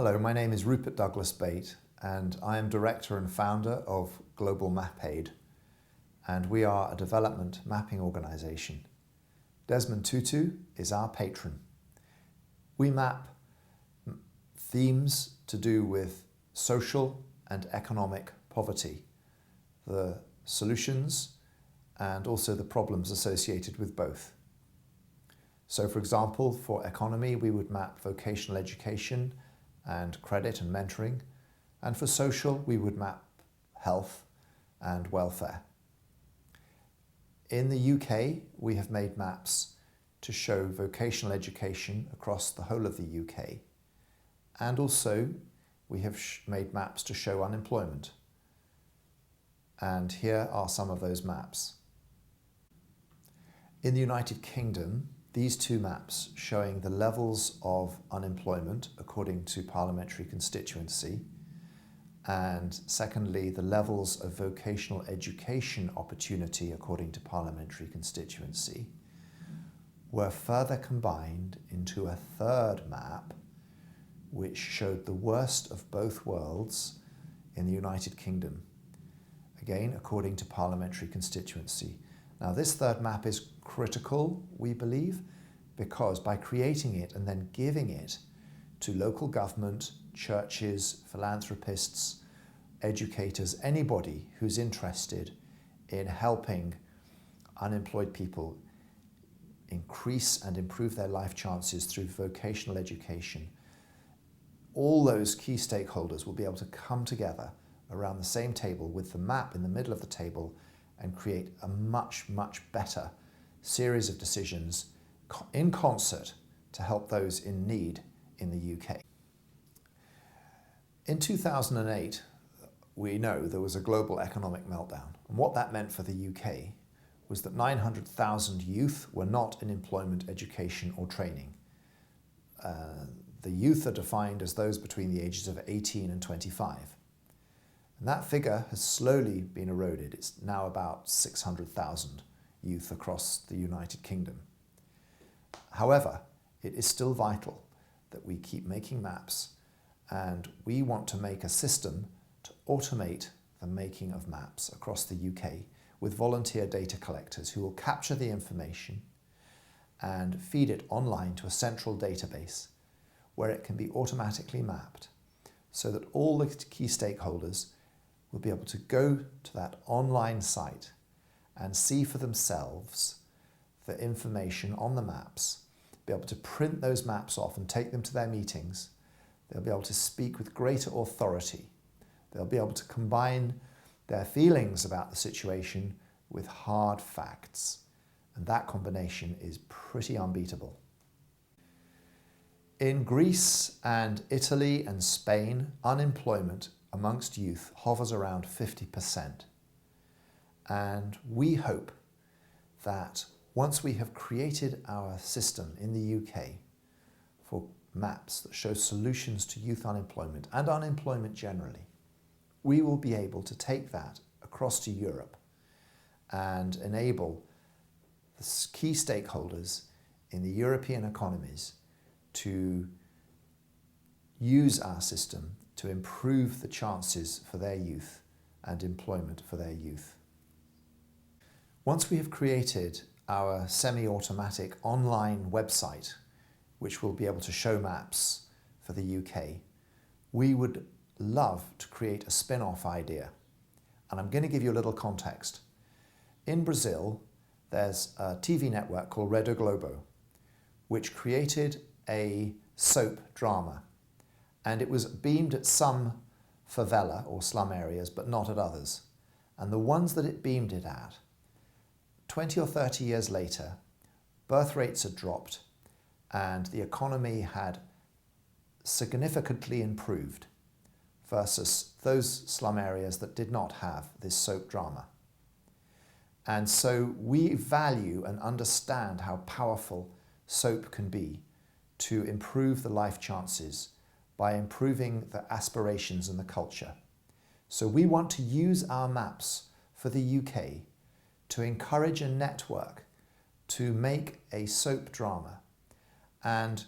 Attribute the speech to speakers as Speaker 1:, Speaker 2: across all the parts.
Speaker 1: Hello, my name is Rupert Douglas Bate and I am director and founder of Global MapAid, and we are a development mapping organisation. Desmond Tutu is our patron. We map themes to do with social and economic poverty, the solutions and also the problems associated with both. So for example, for economy we would map vocational education and credit and mentoring, and for social we would map health and welfare. In the UK we have made maps to show vocational education across the whole of the UK, and also we have made maps to show unemployment. And here are some of those maps. In the United Kingdom, these two maps showing the levels of unemployment according to parliamentary constituency, and secondly the levels of vocational education opportunity according to parliamentary constituency, were further combined into a third map which showed the worst of both worlds in the United Kingdom, again according to parliamentary constituency. Now this third map is critical, we believe, because by creating it and then giving it to local government, churches, philanthropists, educators, anybody who's interested in helping unemployed people increase and improve their life chances through vocational education, all those key stakeholders will be able to come together around the same table with the map in the middle of the table and create a much, much better series of decisions in concert to help those in need in the UK. In 2008, we know there was a global economic meltdown. And what that meant for the UK was that 900,000 youth were not in employment, education or training. The youth are defined as those between the ages of 18 and 25. And that figure has slowly been eroded. It's now about 600,000 youth across the United Kingdom. However, it is still vital that we keep making maps, and we want to make a system to automate the making of maps across the UK with volunteer data collectors who will capture the information and feed it online to a central database where it can be automatically mapped so that all the key stakeholders will be able to go to that online site and see for themselves the information on the maps, be able to print those maps off and take them to their meetings. They'll be able to speak with greater authority. They'll be able to combine their feelings about the situation with hard facts. And that combination is pretty unbeatable. In Greece and Italy and Spain, unemployment amongst youth hovers around 50%. And we hope that once we have created our system in the UK for maps that show solutions to youth unemployment and unemployment generally, we will be able to take that across to Europe and enable the key stakeholders in the European economies to use our system to improve the chances for their youth and employment for their youth. Once we have created our semi-automatic online website, which will be able to show maps for the UK, we would love to create a spin-off idea. And I'm going to give you a little context. In Brazil, there's a TV network called Rede Globo, which created a soap drama. And it was beamed at some favela or slum areas, but not at others. And the ones that it beamed it at, 20 or 30 years later, birth rates had dropped and the economy had significantly improved versus those slum areas that did not have this soap drama. And so we value and understand how powerful soap can be to improve the life chances by improving the aspirations and the culture. So we want to use our maps for the UK to encourage a network to make a soap drama. And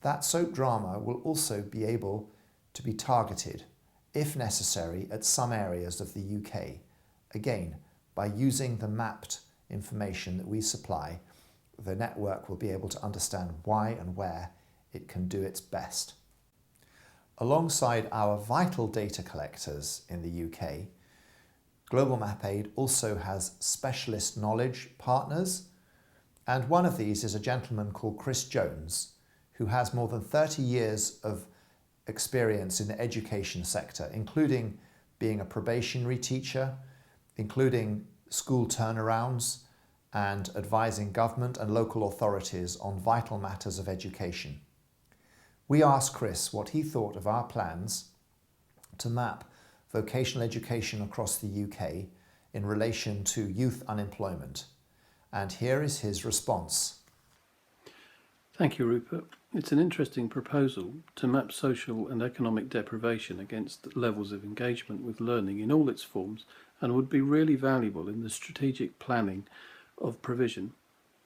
Speaker 1: that soap drama will also be able to be targeted, if necessary, at some areas of the UK, again, by using the mapped information that we supply. The network will be able to understand why and where it can do its best. Alongside our vital data collectors in the UK, Global MapAid also has specialist knowledge partners, and one of these is a gentleman called Chris Jones, who has more than 30 years of experience in the education sector, including being a probationary teacher, including school turnarounds, and advising government and local authorities on vital matters of education. We asked Chris what he thought of our plans to map vocational education across the UK in relation to youth unemployment. And here is his response.
Speaker 2: Thank you, Rupert. It's an interesting proposal to map social and economic deprivation against levels of engagement with learning in all its forms, and would be really valuable in the strategic planning of provision.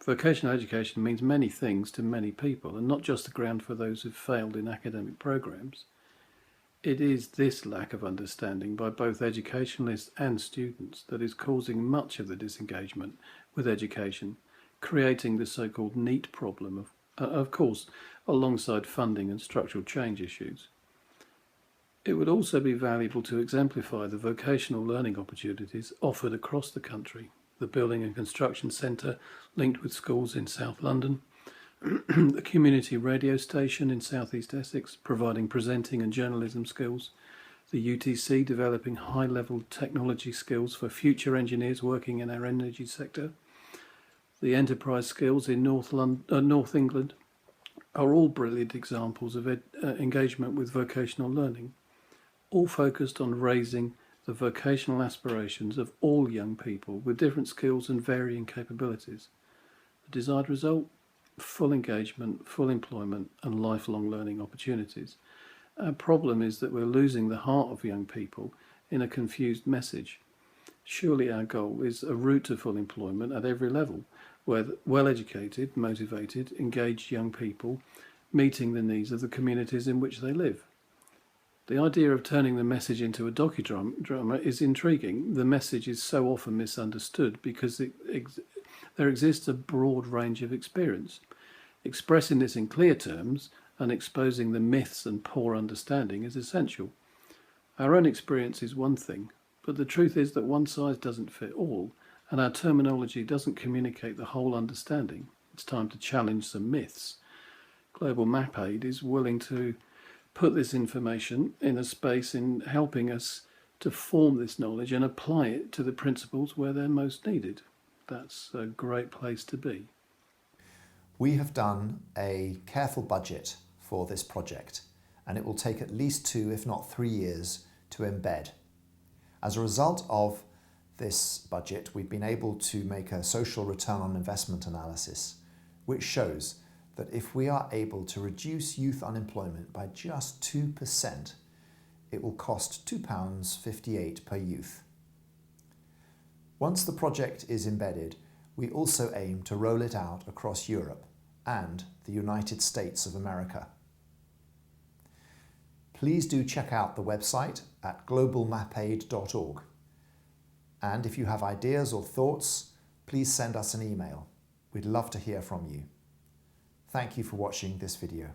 Speaker 2: Vocational education means many things to many people, and not just the ground for those who've failed in academic programs. It is this lack of understanding by both educationalists and students that is causing much of the disengagement with education, creating the so-called NEET problem, of course, alongside funding and structural change issues. It would also be valuable to exemplify the vocational learning opportunities offered across the country. The Building and Construction Centre linked with schools in South London, the community radio station in South East Essex providing presenting and journalism skills, the UTC developing high-level technology skills for future engineers working in our energy sector, the enterprise skills in North England are all brilliant examples of engagement with vocational learning, all focused on raising the vocational aspirations of all young people with different skills and varying capabilities. The desired result? Full engagement, full employment, and lifelong learning opportunities. Our problem is that we're losing the heart of young people in a confused message. Surely our goal is a route to full employment at every level, where well-educated, motivated, engaged young people meeting the needs of the communities in which they live. The idea of turning the message into a docudrama is intriguing. The message is so often misunderstood because there exists a broad range of experience. Expressing this in clear terms and exposing the myths and poor understanding is essential. Our own experience is one thing, but the truth is that one size doesn't fit all, and our terminology doesn't communicate the whole understanding. It's time to challenge some myths. Global MapAid is willing to put this information in a space in helping us to form this knowledge and apply it to the principles where they're most needed. That's a great place to be.
Speaker 1: We have done a careful budget for this project, and it will take at least 2, if not 3 years to embed. As a result of this budget, we've been able to make a social return on investment analysis, which shows that if we are able to reduce youth unemployment by just 2%, it will cost £2.58 per youth. Once the project is embedded, we also aim to roll it out across Europe and the United States of America. Please do check out the website at globalmapaid.org. And if you have ideas or thoughts, please send us an email. We'd love to hear from you. Thank you for watching this video.